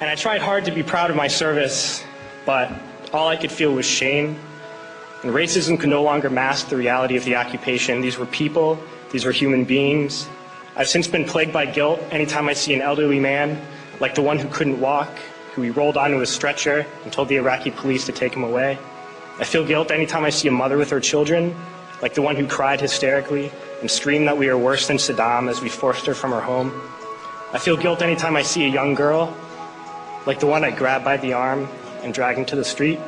And I tried hard to be proud of my service, but all I could feel was shame. And racism could no longer mask the reality of the occupation. These were people, these were human beings. I've since been plagued by guilt anytime I see an elderly man, like the one who couldn't walk, who we rolled onto a stretcher and told the Iraqi police to take him away. I feel guilt anytime I see a mother with her children, like the one who cried hysterically and screamed that we are worse than Saddam as we forced her from her home. I feel guilt anytime I see a young girl, like the one I grabbed by the arm and dragged into the street.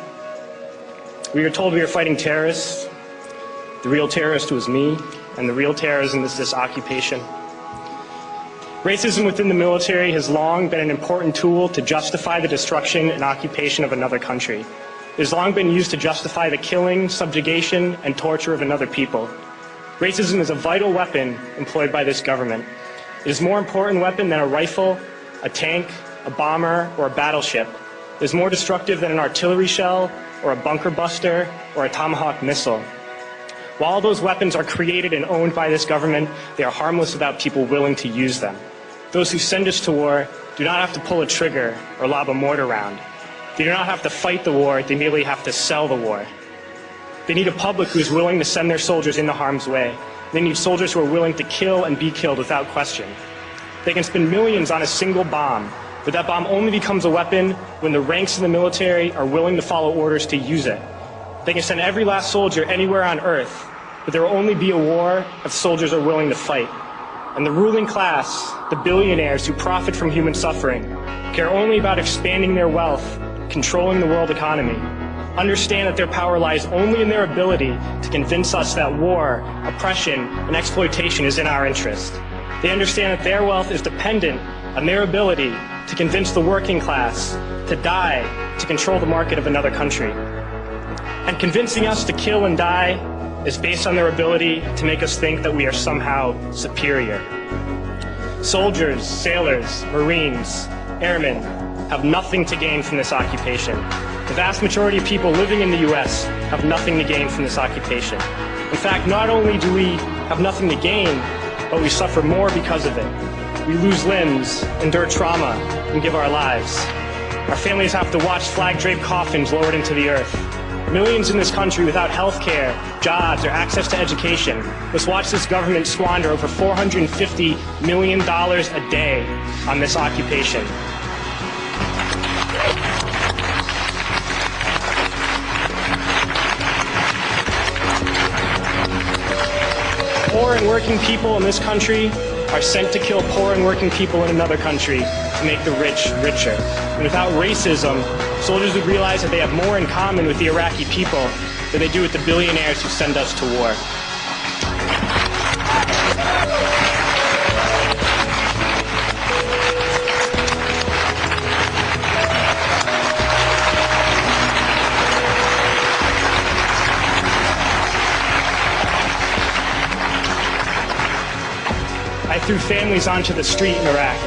We were told we were fighting terrorists. The real terrorist was me, and the real terrorism is this occupation. Racism within the military has long been an important tool to justify the destruction and occupation of another country. It has long been used to justify the killing, subjugation, and torture of another people. Racism is a vital weapon employed by this government. It is a more important weapon than a rifle, a tank, a bomber, or a battleship. It is more destructive than an artillery shell, or a bunker buster, or a Tomahawk missile. While all those weapons are created and owned by this government, they are harmless without people willing to use them. Those who send us to war do not have to pull a trigger or lob a mortar round. They do not have to fight the war, they merely have to sell the war. They need a public who is willing to send their soldiers into harm's way. They need soldiers who are willing to kill and be killed without question. They can spend millions on a single bomb, but that bomb only becomes a weapon when the ranks in the military are willing to follow orders to use it. They can send every last soldier anywhere on earth, but there will only be a war if soldiers are willing to fight. And the ruling class, the billionaires who profit from human suffering, care only about expanding their wealth, controlling the world economy. Understand that their power lies only in their ability to convince us that war, oppression, and exploitation is in our interest. They understand that their wealth is dependent on their ability to convince the working class to die to control the market of another country. And convincing us to kill and die is based on their ability to make us think that we are somehow superior. Soldiers, sailors, Marines, airmen have nothing to gain from this occupation. The vast majority of people living in the U.S. have nothing to gain from this occupation. In fact, not only do we have nothing to gain, but we suffer more because of it. We lose limbs, endure trauma, and give our lives. Our families have to watch flag-draped coffins lowered into the earth. Millions in this country without health care, jobs, or access to education must watch this government squander over $450 million a day on this occupation. Poor and working people in this country are sent to kill poor and working people in another country to make the rich richer. And without racism, soldiers would realize that they have more in common with the Iraqi people than they do with the billionaires who send us to war. I threw families onto the street in Iraq,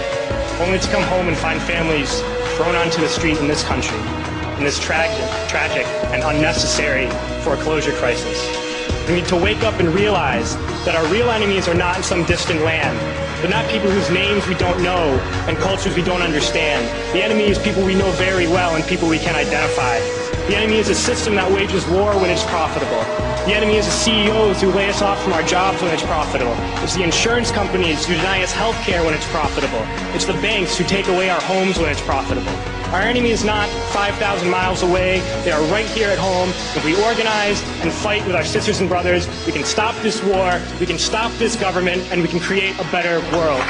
only to come home and find families thrown onto the street in this country, in this tragic and unnecessary foreclosure crisis. We need to wake up and realize that our real enemies are not in some distant land. They're not people whose names we don't know and cultures we don't understand. The enemy is people we know very well and people we can identify. The enemy is a system that wages war when it's profitable. The enemy is the CEOs who lay us off from our jobs when it's profitable. It's the insurance companies who deny us health care when it's profitable. It's the banks who take away our homes when it's profitable. Our enemy is not 5,000 miles away. They are right here at home. If we organize and fight with our sisters and brothers, we can stop this war, we can stop this government, and we can create a better world.